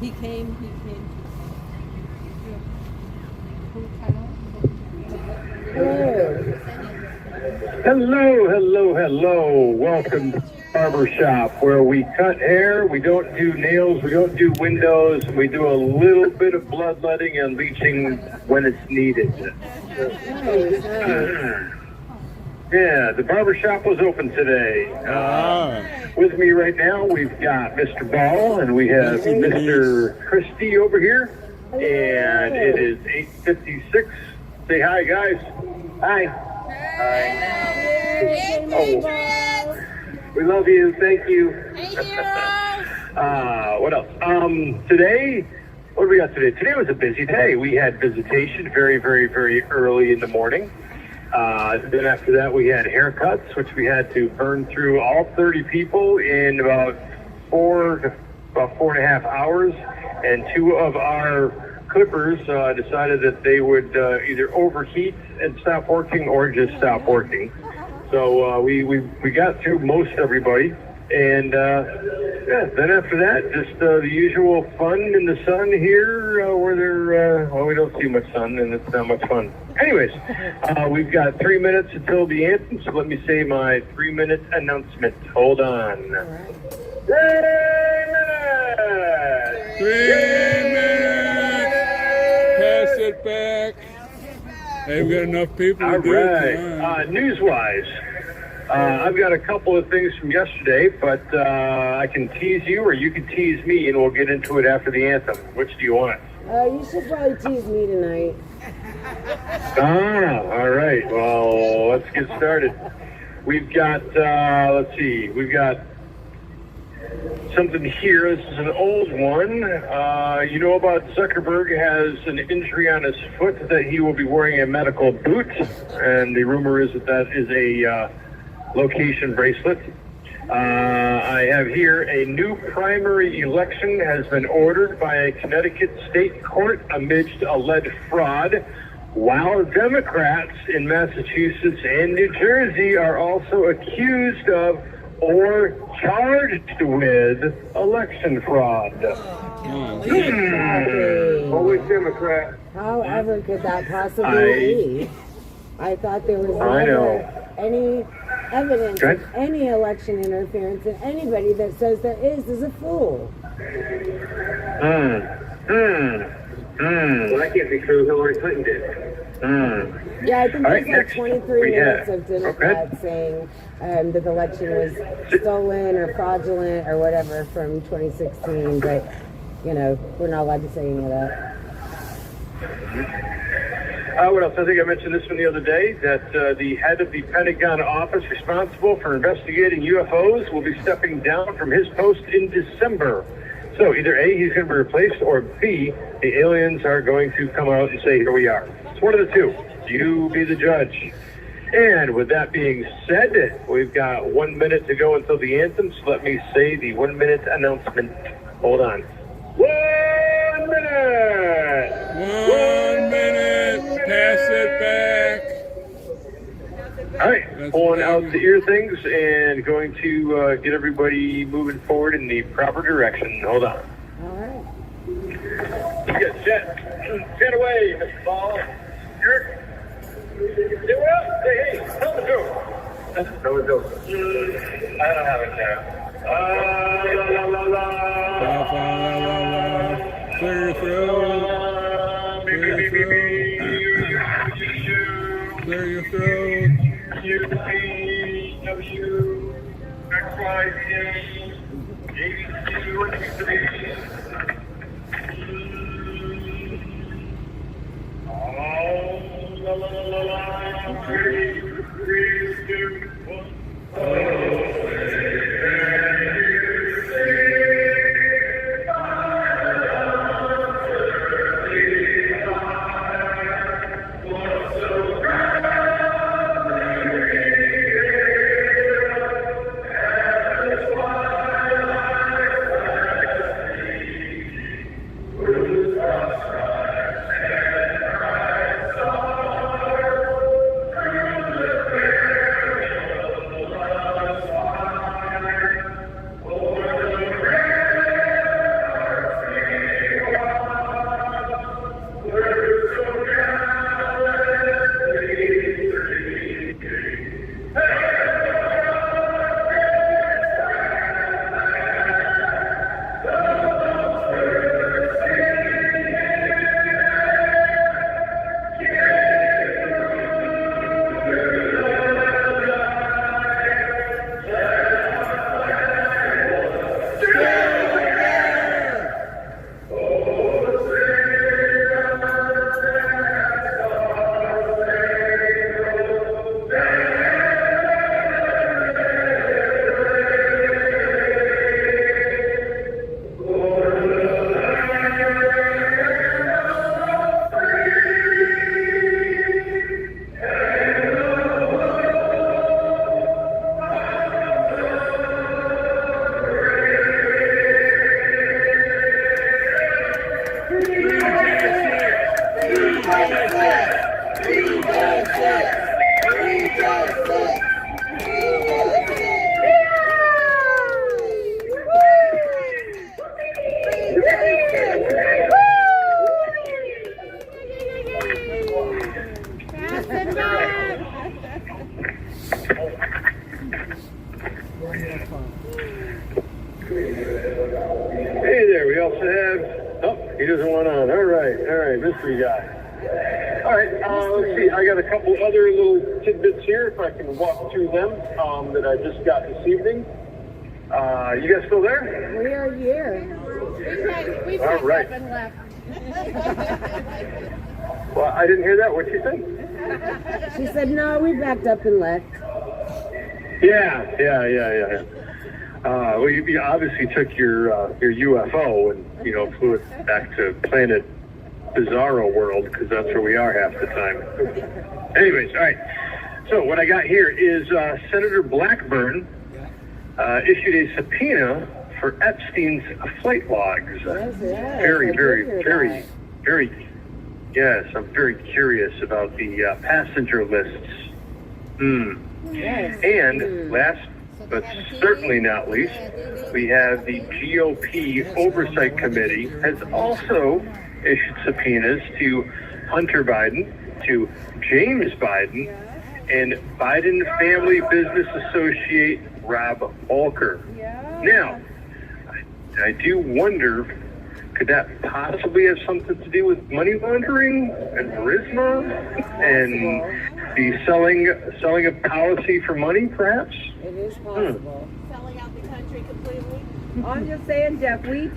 He came. Hello. Welcome to Barber Shop, where we cut hair, we don't do nails, we don't do windows, we do a little bit of bloodletting and leeching when it's needed. Yeah, the barber shop was open today. With me right now, we've got Mr. Ball and we have Mr. Christie over here. And it is 8:56. Say hi, guys. Hi. Oh, we love you. Thank you. What else? Today, what do we got today? Today was a busy day. We had visitation very early in the morning. Then after that, we had haircuts, which we had to burn through all 30 people in about 4.5 hours. And two of our clippers decided that they would either overheat and stop working or just stop working. So we got through most everybody. And then after that, just the usual fun in the sun here where we don't see much sun and it's not much fun. Anyways, we've got 3 minutes until the anthem, so let me say my 3-minute announcement. Hold on. 3 minutes! 3 minutes! Pass it back. Hey, we got enough people to do it. All right. News-wise, I've got a couple of things from yesterday, but I can tease you or you can tease me and we'll get into it after the anthem. Which do you want? You should probably tease me tonight. All right. Well, let's get started. We've got, we've got something here. This is an old one. You know about Zuckerberg has an injury on his foot that he will be wearing a medical boot, and the rumor is that is a location bracelet. I have here a new primary election has been ordered by a Connecticut state court amidst alleged fraud, while Democrats in Massachusetts and New Jersey are also accused of or charged with election fraud. Always Democrat. However could that possibly be? I thought there was never any evidence of any election interference, and anybody that says there is a fool. Well, that can't be true. Hillary Clinton did. Yeah, I think there's like 23 minutes of Democrats saying that the election was stolen or fraudulent or whatever from 2016, but, we're not allowed to say any of that. What else? I think I mentioned this one the other day, that the head of the Pentagon office responsible for investigating UFOs will be stepping down from his post in December. So either A, he's going to be replaced, or B, the aliens are going to come out and say, here we are. It's one of the two. You be the judge. And with that being said, we've got 1 minute to go until the anthem, so let me say the 1 minute announcement. Hold on. 1 minute! 1 minute! Pass it back! All right, pulling out the ear things and going to get everybody moving forward in the proper direction. Hold on. All right. Get Jet away, Mr. Ball. Eric, say what up? Hey, tell the joke. Tell the joke. I don't have it now. La la la. Clear your throat. Clear your throat. U-P-W, X-Y-Z, ABC, what do you say? Oh, la la la la la, 3, 2, 1. Hey there, we also have, oh, he doesn't want on. All right, mystery guy. All right, let's see, I got a couple other little tidbits here, if I can walk through them, that I just got this evening. You guys still there? We are here. We All right. up and left. Well, I didn't hear that. What'd she say? She said, no, we backed up and left. Yeah. Well, you obviously took your UFO and, flew it back to planet Bizarro World, because that's where we are half the time. Anyways, all right. So what I got here is Senator Blackburn issued a subpoena for Epstein's flight logs. Very. Yes, I'm very curious about the passenger lists. Yes. And last but certainly not least, we have the GOP Oversight Committee has also issued subpoenas to Hunter Biden, to James Biden, and Biden family business associate Rob Walker. Now, I do wonder, could that possibly have something to do with money laundering and charisma and the selling of policy for money, perhaps? It is possible. Selling out the country completely. I'm just saying, Jeff, we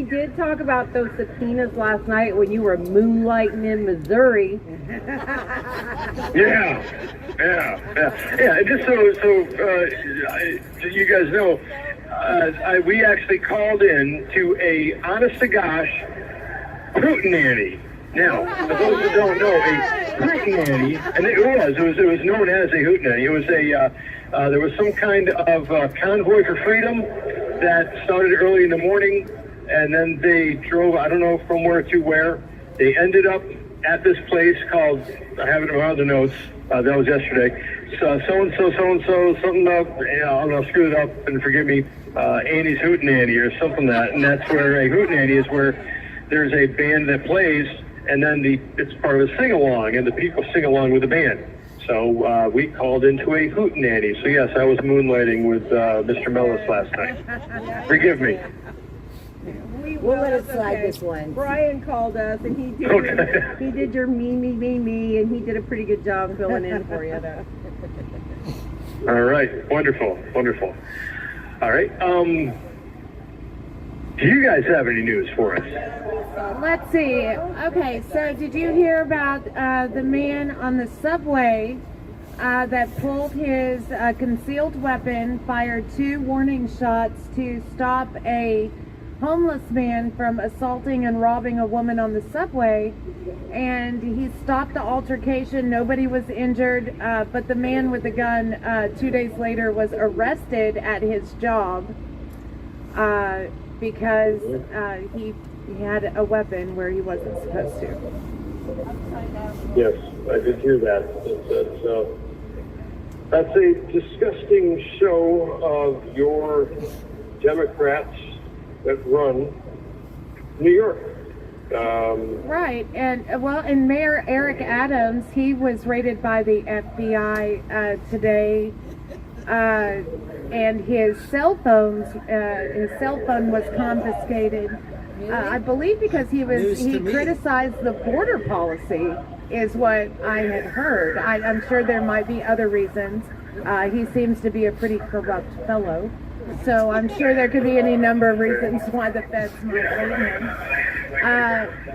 did talk about those subpoenas last night when you were moonlighting in Missouri. Yeah. Just so you guys know, we actually called in to a honest-to-gosh hootenanny. Now, for those who don't know, a hootenanny, and it was known as a hootenanny. It was there was some kind of convoy for freedom that started early in the morning, and then they drove, I don't know from where to where. They ended up at this place called, I have it in my other notes, that was yesterday, so-and-so, something up, I'll screw it up and forgive me, Annie's Hootenanny or something like that, and that's where a hootenanny is, where there's a band that plays, and then it's part of a sing-along, and the people sing along with the band. So we called into a hootenanny. So yes, I was moonlighting with Mr. Mellis last night. Forgive me. We'll let it slide this one. Brian called us, and he did your me, and he did a pretty good job filling in for you, though. All right, wonderful. All right, do you guys have any news for us? Let's see. Okay, so did you hear about the man on the subway that pulled his concealed weapon, fired 2 warning shots to stop a homeless man from assaulting and robbing a woman on the subway, and he stopped the altercation. Nobody was injured, but the man with the gun 2 days later was arrested at his job because he had a weapon where he wasn't supposed to. Yes, I did hear that. That's a disgusting show of your Democrats that run New York. Right, and Mayor Eric Adams, he was raided by the FBI today, and his cell phone was confiscated. I believe because he criticized the border policy, is what I had heard. I'm sure there might be other reasons. He seems to be a pretty corrupt fellow. So I'm sure there could be any number of reasons why the feds might raid him.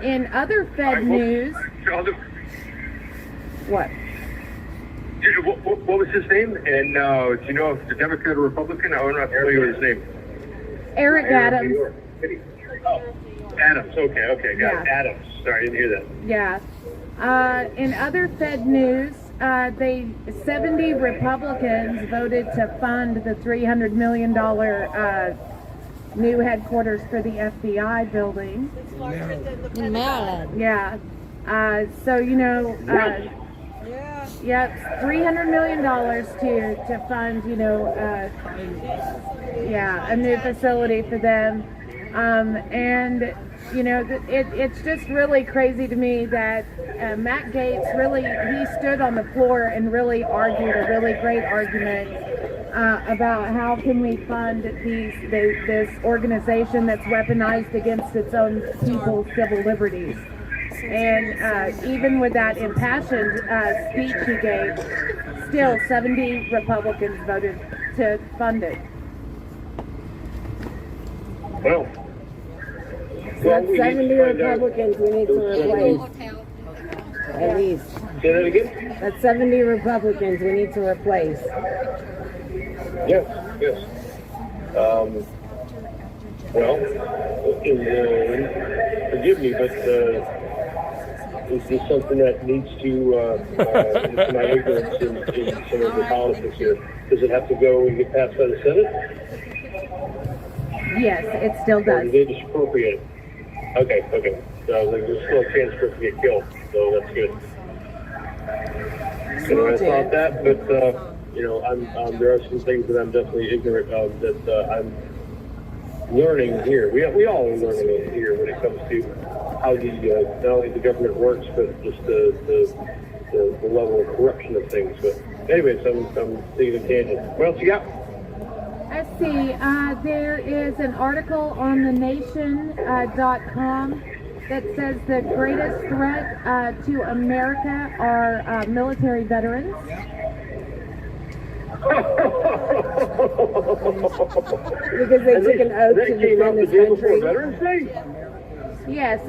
In other Fed news... What? What was his name? And do you know if it's a Democrat or Republican? I'm not familiar with his name. Eric Adams. Oh, Adams. Okay, got it. Adams. Sorry, I didn't hear that. Yeah. In other Fed news, 70 Republicans voted to fund the $300 million new headquarters for the FBI building. In Maryland. Yeah. So, Yep, $300 million to fund, a new facility for them. And it's just really crazy to me that Matt Gaetz he stood on the floor and really argued a really great argument about how can we fund this organization that's weaponized against its own people's civil liberties. And even with that impassioned speech he gave, still 70 Republicans voted to fund it. Well, that's 70 Republicans we need to replace. At least. Say that again? That's 70 Republicans we need to replace. Yes. Forgive me, but is this something that needs to, into my ignorance in some of the politics here, does it have to go and get passed by the Senate? Yes, it still Or does. do they just appropriate it? Okay. So there's still a chance for it to get killed, so that's good. I thought that, but there are some things that I'm definitely ignorant of that I'm learning here. We all are learning here when it comes to how not only the government works, but just the level of corruption of things. But anyways, I'm taking a tangent. What else you got? Let's see. There is an article on thenation.com that says the greatest threat to America are military veterans. Because they took an oath to defend this country. Veterans Day? Yes,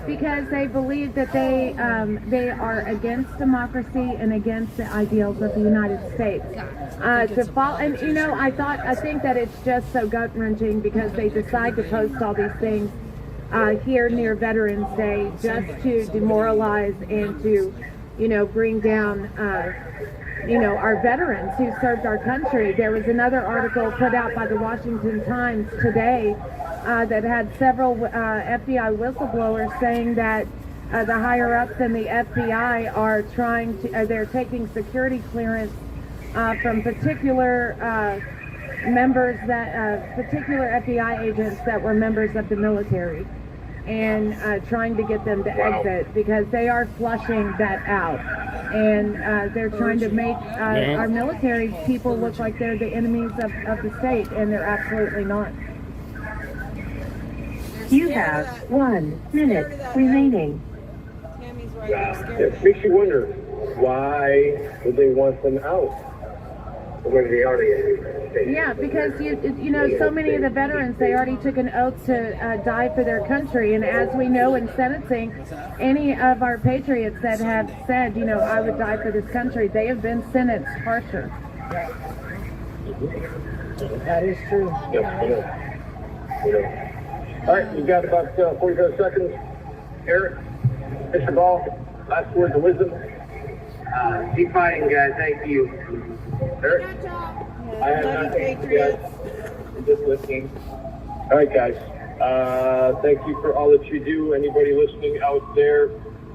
because they believe that they are against democracy and against the ideals of the United States. I think that it's just so gut wrenching because they decide to post all these things here near Veterans Day just to demoralize and to, bring down. Our veterans who served our country. There was another article put out by the Washington Times today that had several FBI whistleblowers saying that the higher ups in the FBI are they're taking security clearance from particular particular FBI agents that were members of the military, and trying to get them to exit because they are flushing that out. And they're trying to make our military people look like they're the enemies of the state, and they're absolutely not. You have 1 minute remaining. It makes you wonder, why would they want them out? Yeah, because so many of the veterans, they already took an oath to die for their country, and as we know in sentencing, any of our patriots that have said, I would die for this country, they have been sentenced harsher. That is true. All right, we've got about 45 seconds. Eric, Mr. Ball, last words of wisdom. Keep fighting, guys. Thank you. Eric? I have nothing. Guys. Just listening. All right, guys. Thank you for all that you do. Anybody listening out there,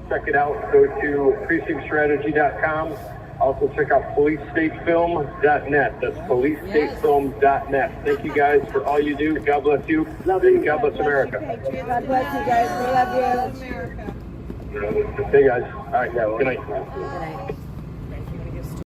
check it out. Go to precinctstrategy.com. Also check out policestatefilm.net. That's policestatefilm.net. Thank you guys for all you do. God bless you. And God bless America. God bless you guys. We love you. Hey guys. All right, good night. Good night.